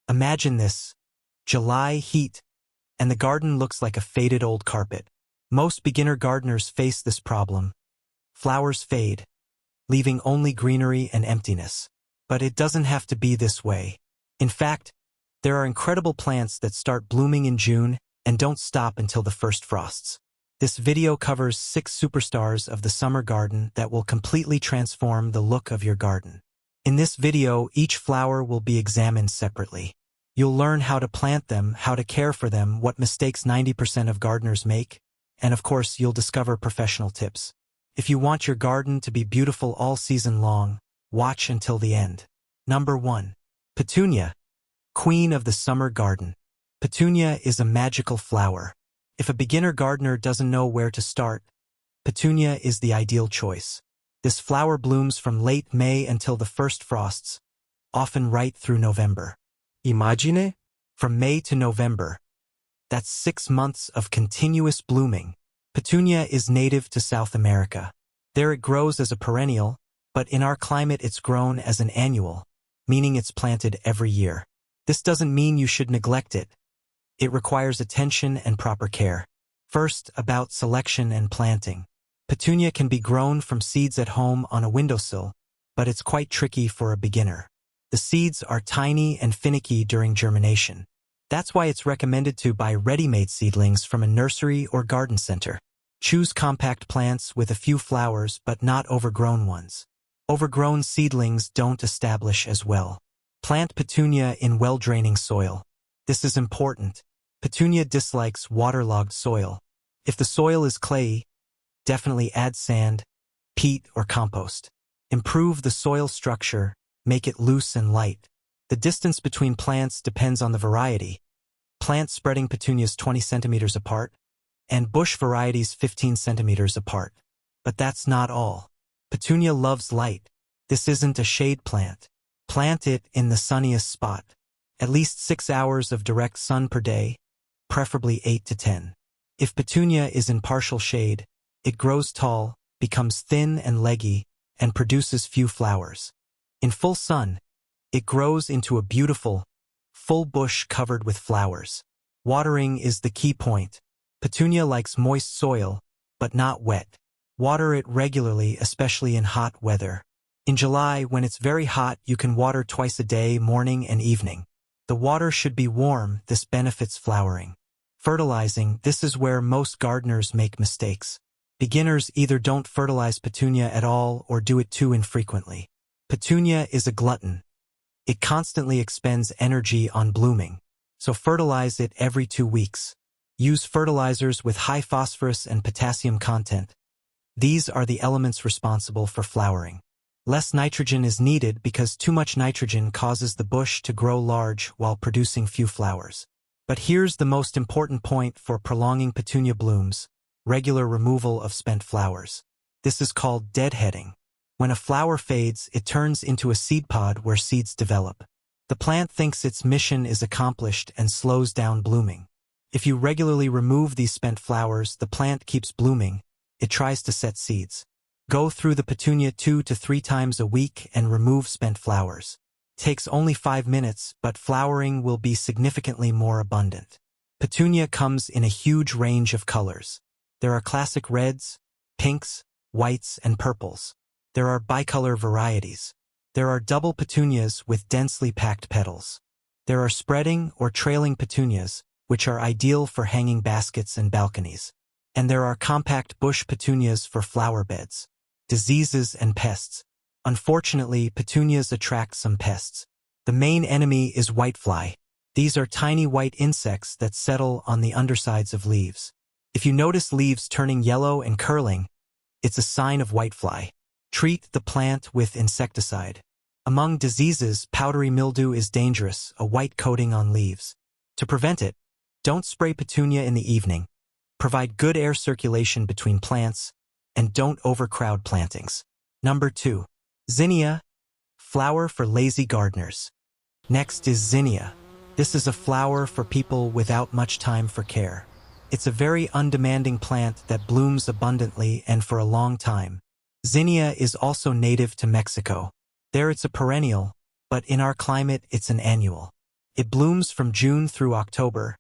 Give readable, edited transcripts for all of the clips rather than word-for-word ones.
Imagine this: July heat, and the garden looks like a faded old carpet. Most beginner gardeners face this problem. Flowers fade, leaving only greenery and emptiness. But it doesn't have to be this way. In fact, there are incredible plants that start blooming in June and don't stop until the first frosts. This video covers 6 superstars of the summer garden that will completely transform the look of your garden. In this video, each flower will be examined separately. You'll learn how to plant them, how to care for them, what mistakes 90% of gardeners make, and of course, you'll discover professional tips. If you want your garden to be beautiful all season long, watch until the end. Number 1. Petunia, queen of the summer garden. Petunia is a magical flower. If a beginner gardener doesn't know where to start, Petunia is the ideal choice. This flower blooms from late May until the first frosts, often right through November. Imagine? From May to November. That's 6 months of continuous blooming. Petunia is native to South America. There it grows as a perennial, but in our climate it's grown as an annual, meaning it's planted every year. This doesn't mean you should neglect it. It requires attention and proper care. First, about selection and planting. Petunia can be grown from seeds at home on a windowsill, but it's quite tricky for a beginner. The seeds are tiny and finicky during germination. That's why it's recommended to buy ready-made seedlings from a nursery or garden center. Choose compact plants with a few flowers but not overgrown ones. Overgrown seedlings don't establish as well. Plant petunia in well-draining soil. This is important. Petunia dislikes waterlogged soil. If the soil is clayey, definitely add sand, peat, or compost. Improve the soil structure, make it loose and light. The distance between plants depends on the variety. Plant spreading petunias 20 centimeters apart, and bush varieties 15 centimeters apart. But that's not all. Petunia loves light. This isn't a shade plant. Plant it in the sunniest spot. At least 6 hours of direct sun per day, preferably 8 to 10. If petunia is in partial shade, it grows tall, becomes thin and leggy, and produces few flowers. In full sun, it grows into a beautiful, full bush covered with flowers. Watering is the key point. Petunia likes moist soil, but not wet. Water it regularly, especially in hot weather. In July, when it's very hot, you can water twice a day, morning and evening. The water should be warm. This benefits flowering. Fertilizing, this is where most gardeners make mistakes. Beginners either don't fertilize petunia at all or do it too infrequently. Petunia is a glutton. It constantly expends energy on blooming, so fertilize it every 2 weeks. Use fertilizers with high phosphorus and potassium content. These are the elements responsible for flowering. Less nitrogen is needed because too much nitrogen causes the bush to grow large while producing few flowers. But here's the most important point for prolonging petunia blooms: regular removal of spent flowers. This is called deadheading. When a flower fades, it turns into a seed pod where seeds develop. The plant thinks its mission is accomplished and slows down blooming. If you regularly remove these spent flowers, the plant keeps blooming. It tries to set seeds. Go through the petunia 2 to 3 times a week and remove spent flowers. Takes only 5 minutes, but flowering will be significantly more abundant. Petunia comes in a huge range of colors. There are classic reds, pinks, whites, and purples. There are bicolor varieties. There are double petunias with densely packed petals. There are spreading or trailing petunias, which are ideal for hanging baskets and balconies. And there are compact bush petunias for flower beds. Diseases and pests. Unfortunately, petunias attract some pests. The main enemy is whitefly. These are tiny white insects that settle on the undersides of leaves. If you notice leaves turning yellow and curling, it's a sign of whitefly. Treat the plant with insecticide. Among diseases, powdery mildew is dangerous, a white coating on leaves. To prevent it, don't spray petunia in the evening. Provide good air circulation between plants, and don't overcrowd plantings. Number 2. Zinnia, flower for lazy gardeners. Next is zinnia. This is a flower for people without much time for care. It's a very undemanding plant that blooms abundantly and for a long time. Zinnia is also native to Mexico. There it's a perennial, but in our climate it's an annual. It blooms from June through October,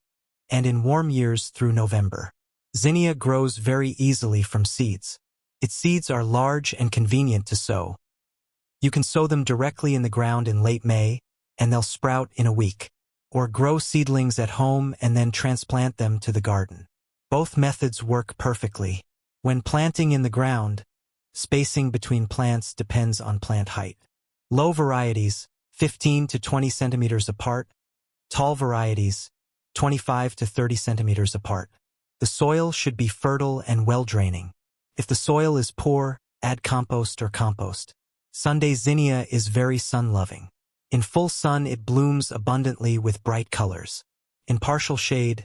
and in warm years through November. Zinnia grows very easily from seeds. Its seeds are large and convenient to sow. You can sow them directly in the ground in late May, and they'll sprout in a week. Or grow seedlings at home and then transplant them to the garden. Both methods work perfectly. When planting in the ground, spacing between plants depends on plant height. Low varieties, 15 to 20 centimeters apart. Tall varieties, 25 to 30 centimeters apart. The soil should be fertile and well-draining. If the soil is poor, add compost or compost. Sunday zinnia is very sun-loving. In full sun, it blooms abundantly with bright colors. In partial shade,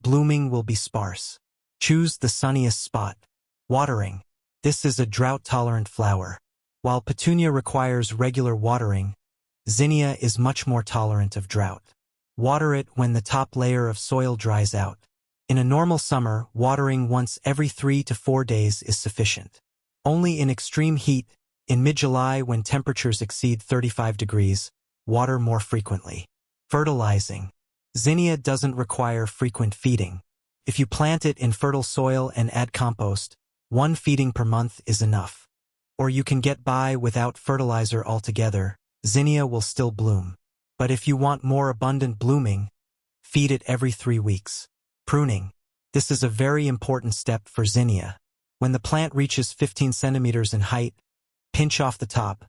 blooming will be sparse. Choose the sunniest spot. Watering. This is a drought-tolerant flower. While petunia requires regular watering, zinnia is much more tolerant of drought. Water it when the top layer of soil dries out. In a normal summer, watering once every 3 to 4 days is sufficient. Only in extreme heat, in mid-July when temperatures exceed 35 degrees, water more frequently. Fertilizing. Zinnia doesn't require frequent feeding. If you plant it in fertile soil and add compost, 1 feeding per month is enough. Or you can get by without fertilizer altogether. Zinnia will still bloom. But if you want more abundant blooming, feed it every 3 weeks. Pruning. This is a very important step for zinnia. When the plant reaches 15 centimeters in height, pinch off the top.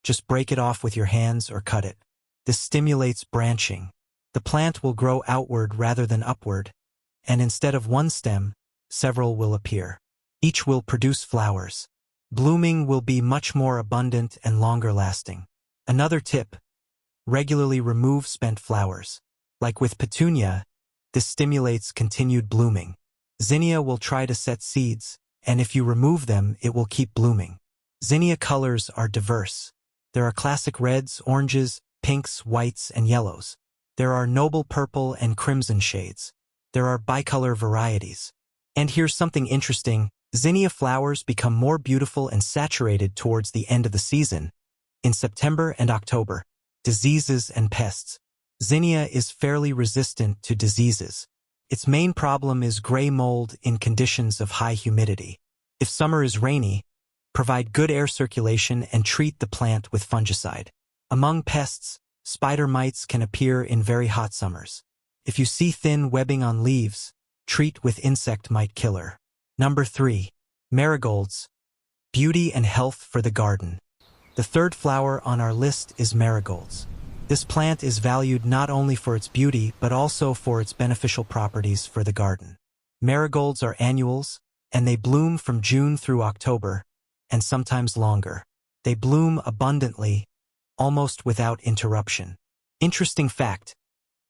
Just break it off with your hands or cut it. This stimulates branching. The plant will grow outward rather than upward, and instead of one stem, several will appear. Each will produce flowers. Blooming will be much more abundant and longer lasting. Another tip: regularly remove spent flowers. Like with petunia, this stimulates continued blooming. Zinnia will try to set seeds, and if you remove them, it will keep blooming. Zinnia colors are diverse. There are classic reds, oranges, pinks, whites, and yellows. There are noble purple and crimson shades. There are bicolor varieties. And here's something interesting: zinnia flowers become more beautiful and saturated towards the end of the season. In September and October. Diseases and pests. Zinnia is fairly resistant to diseases. Its main problem is gray mold in conditions of high humidity. If summer is rainy, provide good air circulation and treat the plant with fungicide. Among pests, spider mites can appear in very hot summers. If you see thin webbing on leaves, treat with insect mite killer. Number 3. Marigolds. Beauty and health for the garden. The third flower on our list is marigolds. This plant is valued not only for its beauty but also for its beneficial properties for the garden. Marigolds are annuals, and they bloom from June through October, and sometimes longer. They bloom abundantly, almost without interruption. Interesting fact: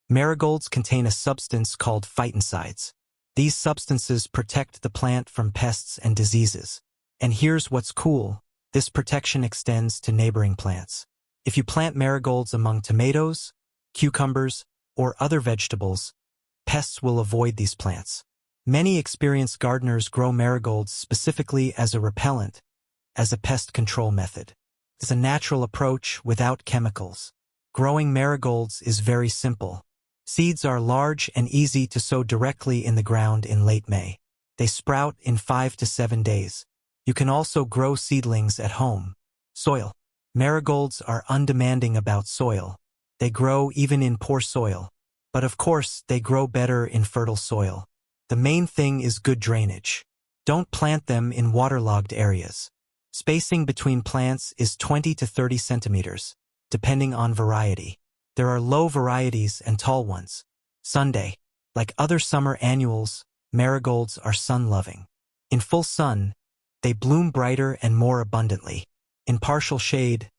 marigolds contain a substance called phytoncides. These substances protect the plant from pests and diseases. And here's what's cool: this protection extends to neighboring plants. If you plant marigolds among tomatoes, cucumbers, or other vegetables, pests will avoid these plants. Many experienced gardeners grow marigolds specifically as a repellent, as a pest control method. It's a natural approach without chemicals. Growing marigolds is very simple. Seeds are large and easy to sow directly in the ground in late May. They sprout in 5 to 7 days. You can also grow seedlings at home. Soil. Marigolds are undemanding about soil. They grow even in poor soil. But of course, they grow better in fertile soil. The main thing is good drainage. Don't plant them in waterlogged areas. Spacing between plants is 20 to 30 centimeters, depending on variety. There are low varieties and tall ones. Sunday. Like other summer annuals, marigolds are sun-loving. In full sun, they bloom brighter and more abundantly. In partial shade,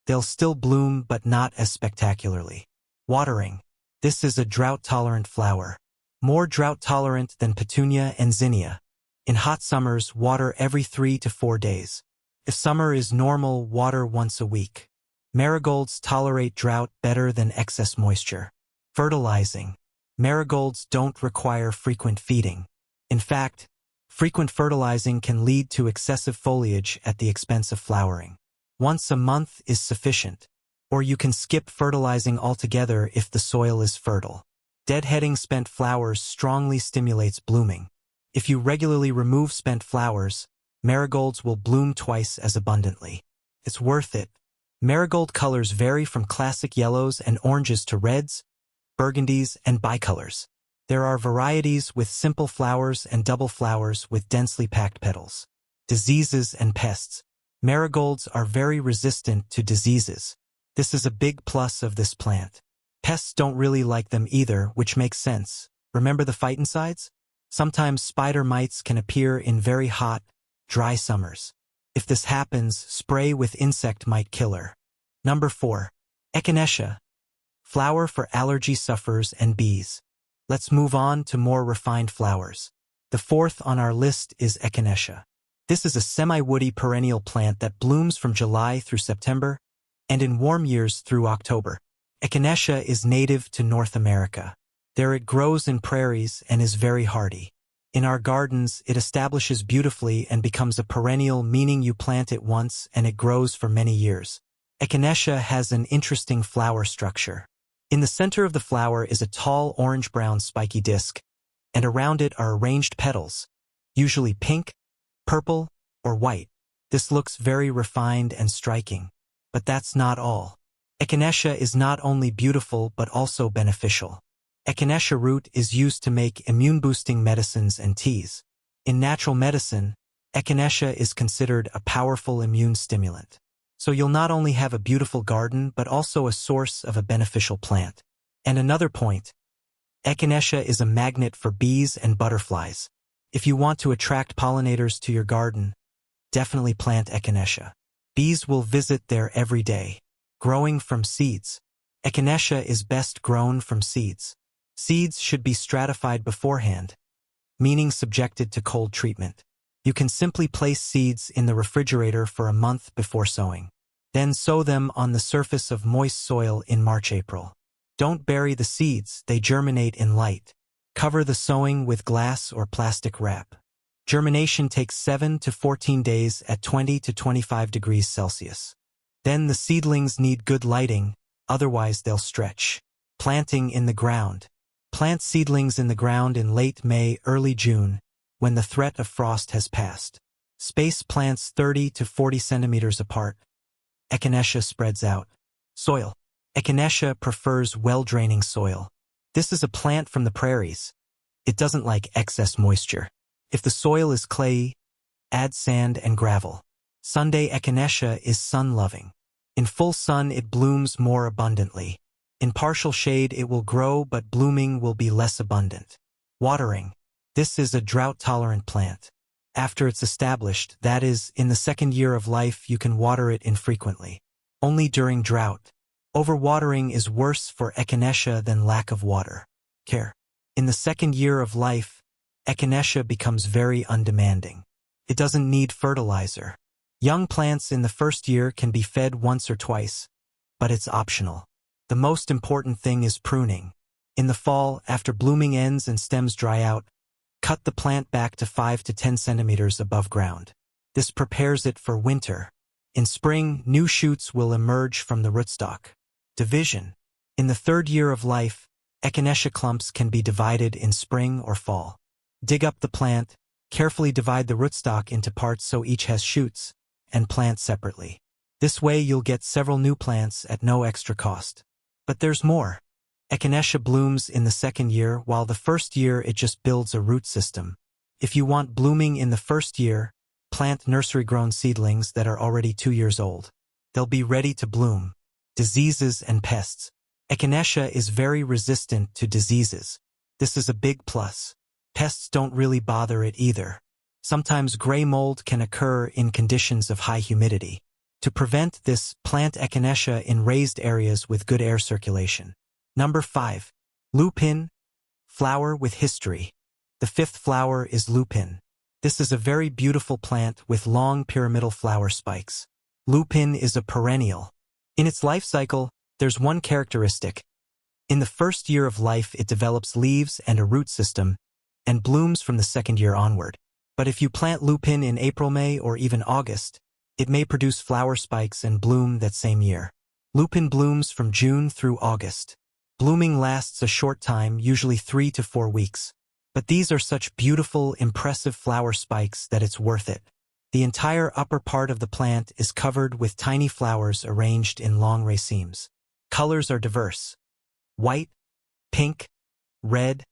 they'll still bloom but not as spectacularly. Watering. This is a drought-tolerant flower. More drought-tolerant than petunia and zinnia. In hot summers, water every 3 to 4 days. If summer is normal, water once a week. Marigolds tolerate drought better than excess moisture. Fertilizing. Marigolds don't require frequent feeding. In fact, frequent fertilizing can lead to excessive foliage at the expense of flowering. Once a month is sufficient. Or you can skip fertilizing altogether if the soil is fertile. Deadheading spent flowers strongly stimulates blooming. If you regularly remove spent flowers, marigolds will bloom twice as abundantly. It's worth it. Marigold colors vary from classic yellows and oranges to reds, burgundies, and bicolors. There are varieties with simple flowers and double flowers with densely packed petals. Diseases and pests. Marigolds are very resistant to diseases. This is a big plus of this plant. Pests don't really like them either, which makes sense. Remember the phytoncides? Sometimes spider mites can appear in very hot, dry summers. If this happens, spray with insect mite killer. Number 4. Echinacea. Flower for allergy sufferers and bees. Let's move on to more refined flowers. The fourth on our list is Echinacea. This is a semi-woody perennial plant that blooms from July through September, and in warm years through October. Echinacea is native to North America. There it grows in prairies and is very hardy. In our gardens, it establishes beautifully and becomes a perennial, meaning you plant it once and it grows for many years. Echinacea has an interesting flower structure. In the center of the flower is a tall orange-brown spiky disc, and around it are arranged petals, usually pink, purple, or white. This looks very refined and striking. But that's not all. Echinacea is not only beautiful but also beneficial. Echinacea root is used to make immune-boosting medicines and teas. In natural medicine, Echinacea is considered a powerful immune stimulant. So you'll not only have a beautiful garden but also a source of a beneficial plant. And another point, Echinacea is a magnet for bees and butterflies. If you want to attract pollinators to your garden, definitely plant Echinacea. Bees will visit there every day. Growing from seeds. Echinacea is best grown from seeds. Seeds should be stratified beforehand, meaning subjected to cold treatment. You can simply place seeds in the refrigerator for a month before sowing. Then sow them on the surface of moist soil in March-April. Don't bury the seeds, they germinate in light. Cover the sowing with glass or plastic wrap. Germination takes 7 to 14 days at 20 to 25 degrees Celsius. Then the seedlings need good lighting, otherwise they'll stretch. Planting in the ground. Plant seedlings in the ground in late May, early June, when the threat of frost has passed. Space plants 30 to 40 centimeters apart. Echinacea spreads out. Soil. Echinacea prefers well-draining soil. This is a plant from the prairies. It doesn't like excess moisture. If the soil is clayey, add sand and gravel. Sunday Echinacea is sun-loving. In full sun it blooms more abundantly. In partial shade it will grow but blooming will be less abundant. Watering. This is a drought-tolerant plant. After it's established, that is, in the second year of life, you can water it infrequently. Only during drought. Overwatering is worse for Echinacea than lack of water. Care. In the second year of life, Echinacea becomes very undemanding. It doesn't need fertilizer. Young plants in the first year can be fed once or twice, but it's optional. The most important thing is pruning. In the fall, after blooming ends and stems dry out, cut the plant back to 5 to 10 centimeters above ground. This prepares it for winter. In spring, new shoots will emerge from the rootstock. Division. In the third year of life, Echinacea clumps can be divided in spring or fall. Dig up the plant, carefully divide the rootstock into parts so each has shoots, and plant separately. This way you'll get several new plants at no extra cost. But there's more. Echinacea blooms in the second year, while the first year it just builds a root system. If you want blooming in the first year, plant nursery-grown seedlings that are already 2 years old. They'll be ready to bloom. Diseases and pests. Echinacea is very resistant to diseases. This is a big plus. Pests don't really bother it either. Sometimes gray mold can occur in conditions of high humidity. To prevent this, plant Echinacea in raised areas with good air circulation. Number 5. Lupin. Flower with history. The fifth flower is lupin. This is a very beautiful plant with long pyramidal flower spikes. Lupin is a perennial. In its life cycle, there's one characteristic. In the first year of life it develops leaves and a root system, and blooms from the second year onward. But if you plant lupin in April, May, or even August, it may produce flower spikes and bloom that same year. Lupin blooms from June through August. Blooming lasts a short time, usually 3 to 4 weeks. But these are such beautiful, impressive flower spikes that it's worth it. The entire upper part of the plant is covered with tiny flowers arranged in long racemes. Colors are diverse: white, pink, red,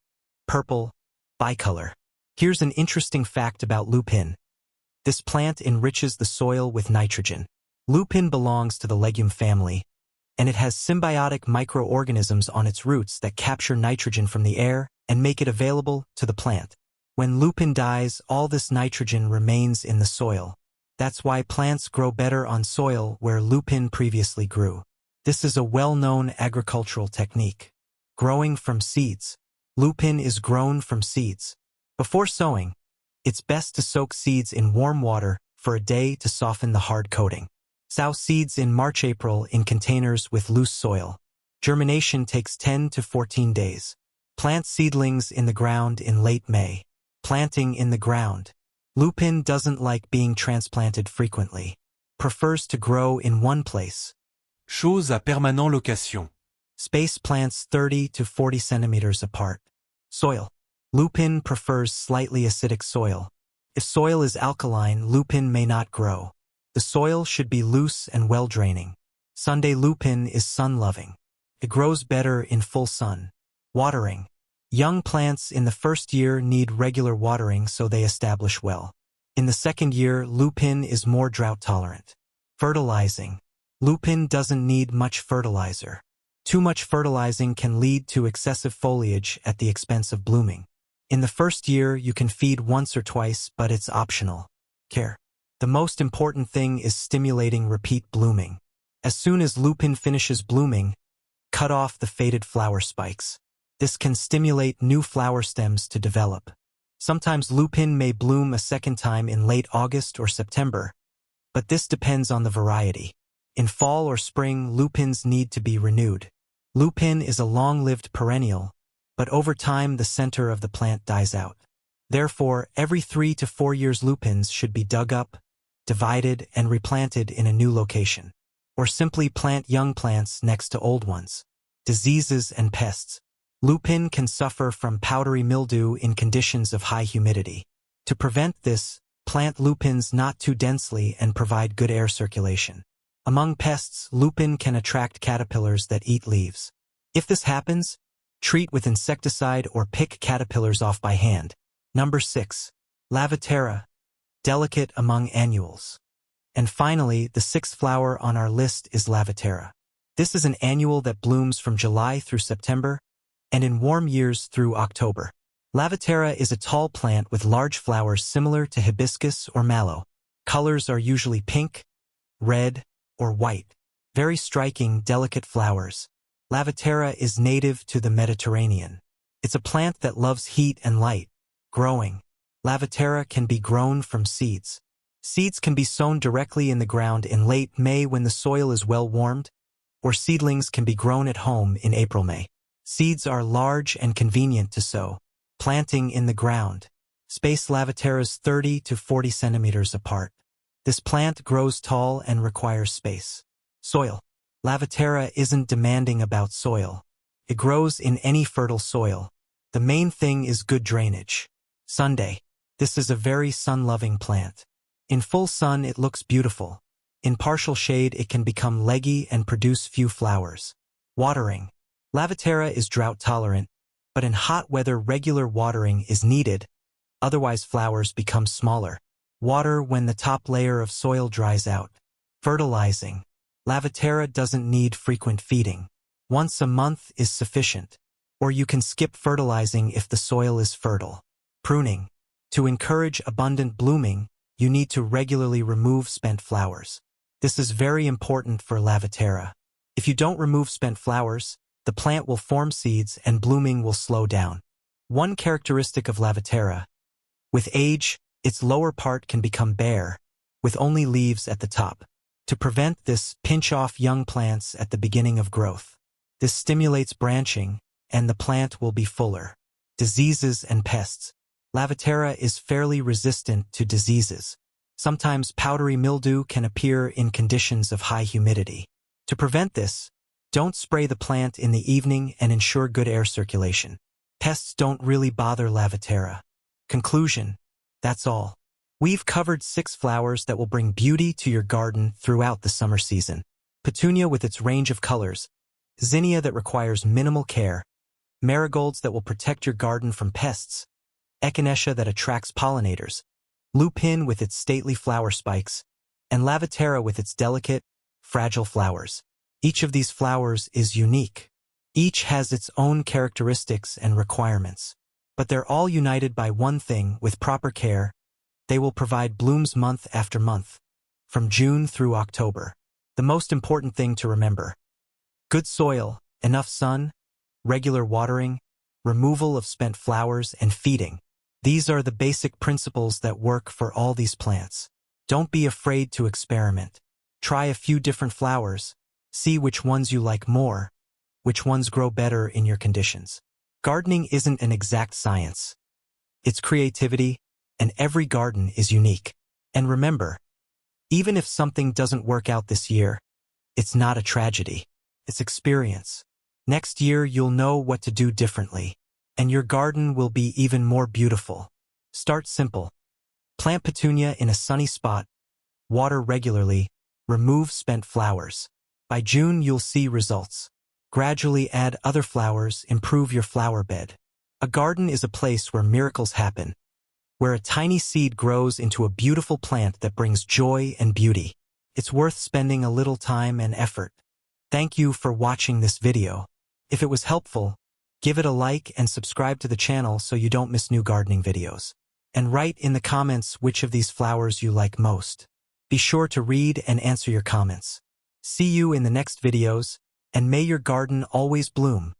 purple, bicolor. Here's an interesting fact about lupin. This plant enriches the soil with nitrogen. Lupin belongs to the legume family, and it has symbiotic microorganisms on its roots that capture nitrogen from the air and make it available to the plant. When lupin dies, all this nitrogen remains in the soil. That's why plants grow better on soil where lupin previously grew. This is a well-known agricultural technique. Growing from seeds. Lupin is grown from seeds. Before sowing, it's best to soak seeds in warm water for a day to soften the hard coating. Sow seeds in March-April in containers with loose soil. Germination takes 10 to 14 days. Plant seedlings in the ground in late May. Planting in the ground. Lupin doesn't like being transplanted frequently. Prefers to grow in one place. Choses à permanent location. Space plants 30 to 40 centimeters apart. Soil. Lupin prefers slightly acidic soil. If soil is alkaline, lupin may not grow. The soil should be loose and well-draining. Sunday lupin is sun-loving. It grows better in full sun. Watering. Young plants in the first year need regular watering so they establish well. In the second year, lupin is more drought-tolerant. Fertilizing. Lupin doesn't need much fertilizer. Too much fertilizing can lead to excessive foliage at the expense of blooming. In the first year, you can feed once or twice, but it's optional. Care. The most important thing is stimulating repeat blooming. As soon as lupin finishes blooming, cut off the faded flower spikes. This can stimulate new flower stems to develop. Sometimes lupin may bloom a second time in late August or September, but this depends on the variety. In fall or spring, lupins need to be renewed. Lupin is a long-lived perennial, but over time the center of the plant dies out. Therefore, every 3 to 4 years lupins should be dug up, divided, and replanted in a new location. Or simply plant young plants next to old ones. Diseases and pests. Lupin can suffer from powdery mildew in conditions of high humidity. To prevent this, plant lupins not too densely and provide good air circulation. Among pests, lupin can attract caterpillars that eat leaves. If this happens, treat with insecticide or pick caterpillars off by hand. Number 6. Lavaterra, delicate among annuals. And finally, the 6th flower on our list is Lavaterra. This is an annual that blooms from July through September, and in warm years through October. Lavaterra is a tall plant with large flowers similar to hibiscus or mallow. Colors are usually pink, red, or white. Very striking, delicate flowers. Lavaterra is native to the Mediterranean. It's a plant that loves heat and light. Growing. Lavaterra can be grown from seeds. Seeds can be sown directly in the ground in late May when the soil is well warmed, or seedlings can be grown at home in April-May. Seeds are large and convenient to sow. Planting in the ground. Space Lavaterras 30 to 40 centimeters apart. This plant grows tall and requires space. Soil. Lavaterra isn't demanding about soil. It grows in any fertile soil. The main thing is good drainage. Sunday. This is a very sun-loving plant. In full sun, it looks beautiful. In partial shade, it can become leggy and produce few flowers. Watering. Lavaterra is drought-tolerant, but in hot weather, regular watering is needed, otherwise flowers become smaller. Water when the top layer of soil dries out. Fertilizing. Lavaterra doesn't need frequent feeding. Once a month is sufficient. Or you can skip fertilizing if the soil is fertile. Pruning. To encourage abundant blooming, you need to regularly remove spent flowers. This is very important for Lavaterra. If you don't remove spent flowers, the plant will form seeds and blooming will slow down. One characteristic of Lavaterra. With age, its lower part can become bare, with only leaves at the top. To prevent this, pinch off young plants at the beginning of growth. This stimulates branching, and the plant will be fuller. Diseases and pests. Lavaterra is fairly resistant to diseases. Sometimes powdery mildew can appear in conditions of high humidity. To prevent this, don't spray the plant in the evening and ensure good air circulation. Pests don't really bother Lavaterra. Conclusion: that's all. We've covered 6 flowers that will bring beauty to your garden throughout the summer season. Petunia with its range of colors, zinnia that requires minimal care, marigolds that will protect your garden from pests, echinacea that attracts pollinators, lupin with its stately flower spikes, and Lavaterra with its delicate, fragile flowers. Each of these flowers is unique. Each has its own characteristics and requirements. But they're all united by one thing: with proper care, they will provide blooms month after month, from June through October. The most important thing to remember: good soil, enough sun, regular watering, removal of spent flowers, and feeding. These are the basic principles that work for all these plants. Don't be afraid to experiment. Try a few different flowers, see which ones you like more, which ones grow better in your conditions. Gardening isn't an exact science. It's creativity, and every garden is unique. And remember, even if something doesn't work out this year, it's not a tragedy. It's experience. Next year you'll know what to do differently, and your garden will be even more beautiful. Start simple. Plant petunia in a sunny spot, water regularly, remove spent flowers. By June you'll see results. Gradually add other flowers, improve your flower bed. A garden is a place where miracles happen, where a tiny seed grows into a beautiful plant that brings joy and beauty. It's worth spending a little time and effort. Thank you for watching this video. If it was helpful, give it a like and subscribe to the channel so you don't miss new gardening videos. And write in the comments which of these flowers you like most. Be sure to read and answer your comments. See you in the next videos, and may your garden always bloom.